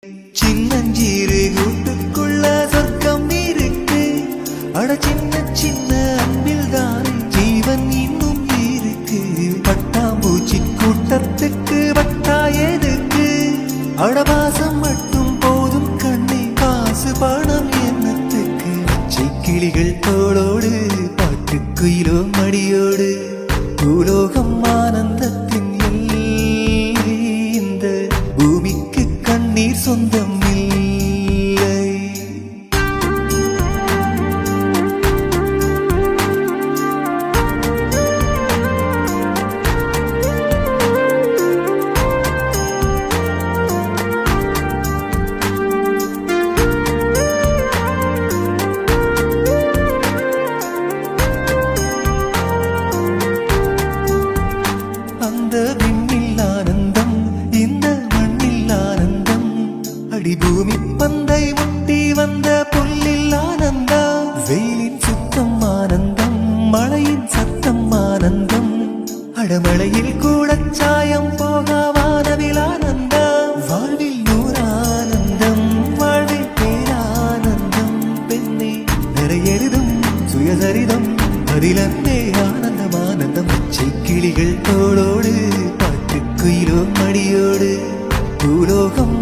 சின்னஞ்சீரு கூட்டுக்குள்ள சொர்க்கம் இருக்கு. அட சின்ன சின்ன அன்பில் தான் ஜீவன் இன்னும் இருக்கு. பட்டாம்பூச்சி கூட்டத்துக்கு பட்டா எதுக்கு? அடவாசம் மட்டும் போதும் கண்ணே, காசு பணம் என்னத்துக்கு? கிளிகள் தோளோடு பாட்டுக்குயிலோ மடியோடு பூலோகம் ஆனந்தத்தின் எல்லை. இந்த பூமிக்கு கண்ணீர் சொந்தம் இல்லை. அந்த விண்ணில் ஆனந்தம், இந்த மண்ணில் ஆனந்தம். அடிபூமி பந்தை முட்டி வந்த புல்லில் ஆனந்தம். வெயிலின் சுத்தம் ஆனந்தம், மழையின் சத்தம் ஆனந்தம். அடமழையில் கூட சாயம் போக வானவில் ஆனந்தம். வாழ்வில் நூறானந்தம், வாழ்வில் பேரானந்தம். பெண்ணே நிறையெழுதும் சுயசரிதம், அதிலந்தே ஆனந்தம் ஆனந்தம். கிளிகள் தோளோடு பாட்டுக்குயிலோ மடியோடு பூலோகம்